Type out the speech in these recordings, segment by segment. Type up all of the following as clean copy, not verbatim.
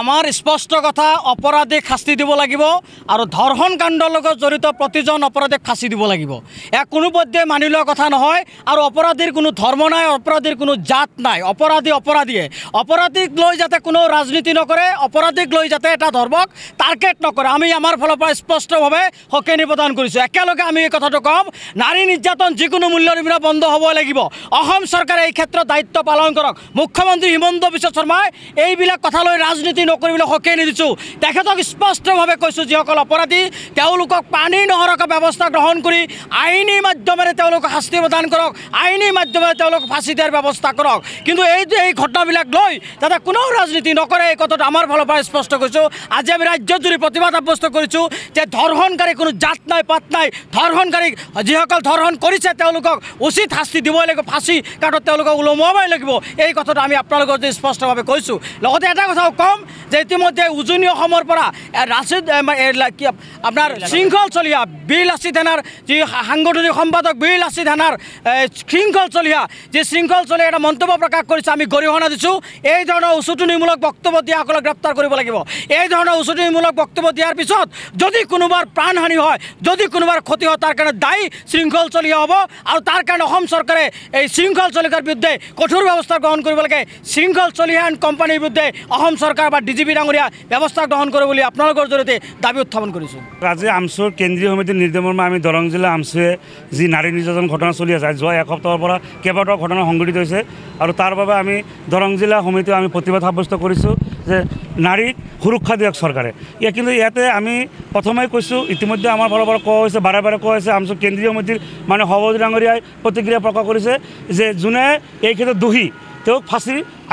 আমাৰ স্পষ্ট কথা অপৰাধীক শাস্তি দিব লাগিব আৰু ধৰ্ষণ কাণ্ডৰ লগত জড়িত প্ৰতিজন অপৰাধীক ফাঁচি দিব লাগিব। এক কোনোপধ্যে মানি লোৱা কথা নহয় আৰু অপৰাধীৰ কোনো ধৰ্ম নাই, অপৰাধীৰ কোনো জাত নাই। অপৰাধীয়ে অপৰাধীক লৈ যাতে কোনো ৰাজনীতি নকৰে, অপৰাধীক লৈ যাতে এটা ধৰ্মক টাৰ্গেট নকৰে, আমি আমাৰ ফালৰ পৰা স্পষ্টভাৱে সকেনি প্ৰদান কৰিছোঁ। একেলগে আমি এই কথাটো ক'ম, নাৰী নিৰ্যাতন যিকোনো মূল্যৰ বিনা বন্ধ হ'ব লাগিব। অসম চৰকাৰে এই ক্ষেত্ৰত দায়িত্ব পালন কৰক। মুখ্যমন্ত্ৰী হিমন্ত বিশ্ব শৰ্মাই এইবিলাক কথা লৈ ৰাজনীতি নকৰিবলৈ সকেনি দিছোঁ। তেখেতক স্পষ্টভাৱে কৈছোঁ, যিসকল অপৰাধী তেওঁলোকক পানী নহৰাকৈ ব্যৱস্থা গ্ৰহণ কৰি আইনী মাধ্যমেৰে তেওঁলোকক শাস্তি প্ৰদান কৰক, আইনী মাধ্যমেৰে তেওঁলোকক ফাঁচি দিয়াৰ ব্যৱস্থা কৰক। কিন্তু এই ঘটনাবিলাক লৈ যাতে কোনেও ৰাজনীতি নকৰে, এই কথাটো আমাৰ ফালৰ পৰা স্পষ্ট কৈছোঁ। আজি আমি ৰাজ্যজুৰি প্ৰতিবাদ সাব্যস্ত কৰিছোঁ যে ধৰ্ষণকাৰী কোনো জাত নাই, পাত নাই। ধৰ্ষণকাৰীক যিসকল ধৰ্ষণ কৰিছে তেওঁলোকক উচিত শাস্তি দিবই লাগিব, ফাঁচি কাঠত তেওঁলোকক ওলমাবই লাগিব। এই কথাটো আমি আপোনালোকৰ যে স্পষ্টভাৱে কৈছোঁ। লগতে এটা কথাও ক'ম যে ইতিমধ্যে উজনি অসমৰ পৰা আপোনাৰ শৃংখল চলিহা বীৰ লাচিত থানাৰ যি সাংগঠনিক সম্পাদক বীৰ লাচিত থানাৰ শৃংখল চলিহা এটা মন্তব্য প্ৰকাশ কৰিছে, আমি গৰিহণা দিছোঁ। এই ধৰণৰ উচতনিমূলক বক্তব্য দিয়াসকলক গ্ৰেপ্তাৰ কৰিব লাগিব। এই ধৰণৰ উচতনিমূলক বক্তব্য দিয়াৰ পিছত যদি কোনোবাৰ প্ৰাণহানি হয়, যদি কোনোবাৰ ক্ষতি হয়, তাৰ কাৰণে দায়ী শৃংখল চলিহা হ'ব আৰু তাৰ কাৰণে অসম চৰকাৰে এই শৃংখল চলিহাৰ বিৰুদ্ধে কঠোৰ ব্যৱস্থা গ্ৰহণ কৰিব লাগে। শৃংখল চলিহা এণ্ড কোম্পানীৰ বিৰুদ্ধে অসম চৰকাৰ বা DGP ডাঙৰীয়া ব্যৱস্থা গ্ৰহণ কৰে বুলি আপোনালোকৰ জৰিয়তে দাবী উত্থাপন কৰিছোঁ। আজি আমচুৰ কেন্দ্ৰীয় সমিতিৰ নিৰ্দেশমৰ্মে আমি দৰং জিলা আমচুৱে যি নাৰী নিৰ্যাতন ঘটনা চলি আছে, যোৱা এসপ্তাহৰ পৰা কেইবাটাও ঘটনা সংঘটিত হৈছে আৰু তাৰ বাবে আমি দৰং জিলা সমিতিও আমি প্ৰতিবাদ সাব্যস্ত কৰিছোঁ যে নাৰীক সুৰক্ষা দিয়ক চৰকাৰে। কিন্তু ইয়াতে আমি প্ৰথমেই কৈছোঁ, ইতিমধ্যে আমাৰ ফালৰ পৰা কোৱা হৈছে, বাৰে বাৰে কোৱা হৈছে, আমচুৰ কেন্দ্ৰীয় সমিতিৰ সভাপতি ডাঙৰীয়াই প্ৰতিক্ৰিয়া প্ৰকাশ কৰিছে যে যোনে এই ক্ষেত্ৰত দোষী তেওঁক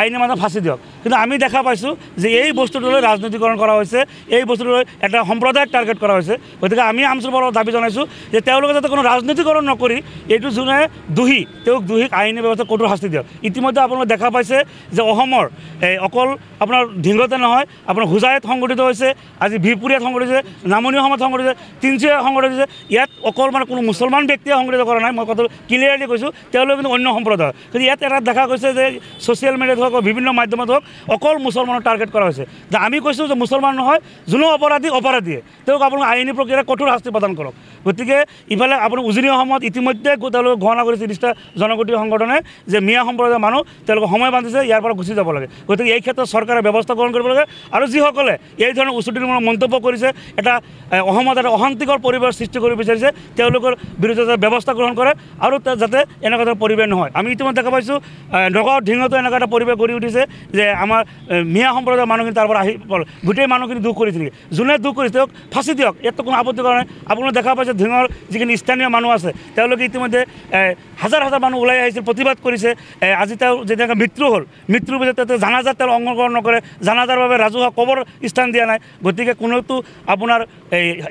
আইনী মাধ্যমত ফাঁচি দিয়ক। কিন্তু আমি দেখা পাইছোঁ যে এই বস্তুটোলৈ ৰাজনীতিকৰণ কৰা হৈছে, এই বস্তুটোলৈ এটা সম্প্ৰদায়ক টাৰ্গেট কৰা হৈছে। গতিকে আমি আমচুৰ পৰা দাবী জনাইছোঁ যে তেওঁলোকে যাতে কোনো ৰাজনীতিকৰণ নকৰি এইটো যোনে দোষী দোষীক আইনী ব্যৱস্থা কঠোৰ শাস্তি দিয়ক। ইতিমধ্যে আপোনালোকে দেখা পাইছে যে অসমৰ অকল আপোনাৰ ঢিংগতে নহয়, আপোনাৰ হোজাইত সংঘটিত হৈছে, আজি বিহপুৰীয়াত সংঘটিত হৈছে, নামনি অসমত সংঘটিত হৈছে, তিনিচুকীয়াত সংঘটিত হৈছে। ইয়াত অকল কোনো মুছলমান ব্যক্তিয়ে সংঘটিত কৰা নাই, মই কথাটো ক্লিয়াৰলি কৈছোঁ, তেওঁলোকে কিন্তু অন্য সম্প্ৰদায়। কিন্তু ইয়াত এটা দেখা গৈছে যে ছ'চিয়েল মিডিয়াত হওক, বিভিন্ন মাধ্যমত হওক, অকল মুছলমানক টাৰ্গেট কৰা হৈছে। যে আমি কৈছোঁ যে মুছলমান নহয়, যোনো অপৰাধীয়ে তেওঁক আপোনালোকে আইনী প্ৰক্ৰিয়াৰে কঠোৰ শাস্তি প্ৰদান কৰক। গতিকে ইফালে আপোনাৰ উজনি অসমত ইতিমধ্যে তেওঁলোকে ঘোষণা কৰিছে 30টা জনগোষ্ঠী সংগঠনে যে মিয়া সম্প্ৰদায়ৰ মানুহ তেওঁলোকে সময় বান্ধিছে, ইয়াৰ পৰা গুচি যাব লাগে। গতিকে এই ক্ষেত্ৰত চৰকাৰে ব্যৱস্থা গ্ৰহণ কৰিব লাগে আৰু যিসকলে এই ধৰণৰ উচতনিমূলক মন্তব্য কৰিছে, এটা অসমত এটা অশান্তিকৰ পৰিৱেশ সৃষ্টি কৰিব বিচাৰিছে, তেওঁলোকৰ বিৰুদ্ধে ব্যৱস্থা গ্ৰহণ কৰে আৰু যাতে এনেকুৱা ধৰণৰ পৰিৱেশ নহয়। আমি ইতিমধ্যে দেখা পাইছোঁ নগাঁও ঢিঙতো এনেকুৱা এটা পৰিৱেশ গঢ়ি উঠিছে যে আমাৰ মিয়া সম্প্ৰদায়ৰ মানুহখিনি তাৰ পৰা আহি গোটেই মানুহখিনি দুখ কৰিছে নেকি, যোনে দুখ কৰিছে তেওঁক ফাঁচি দিয়ক, ইয়াততো কোনো আপত্তি কৰা নাই। আপোনালোকে দেখা পাইছে ঢিঙৰ যিখিনি স্থানীয় মানুহ আছে তেওঁলোকে ইতিমধ্যে হাজাৰ হাজাৰ মানুহ ওলাই আহিছিল, প্ৰতিবাদ কৰিছে। আজি তেওঁ যেনেকৈ মৃত্যু হ'ল, মৃত্যুৰ পিছত তেওঁ জানাজাত তেওঁ অংশগ্ৰহণ নকৰে, জানাজাৰ বাবে ৰাজহুৱা কবৰ স্থান দিয়া নাই। গতিকে কোনেওতো আপোনাৰ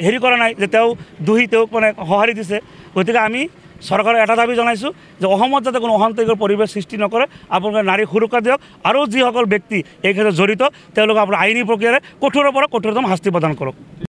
হেৰি কৰা নাই যে তেওঁ দোষী, তেওঁক সঁহাৰি দিছে। গতিকে আমি চৰকাৰে এটা দাবী জনাইছোঁ যে অসমত যাতে কোনো অশান্তিকৰ পৰিৱেশ সৃষ্টি নকৰে, আপোনালোকে নাৰীক সুৰক্ষা দিয়ক আৰু যিসকল ব্যক্তি এই ক্ষেত্ৰত জড়িত তেওঁলোকক আপোনাৰ আইনী প্ৰক্ৰিয়াৰে কঠোৰৰ পৰা কঠোৰতম শাস্তি প্ৰদান কৰক।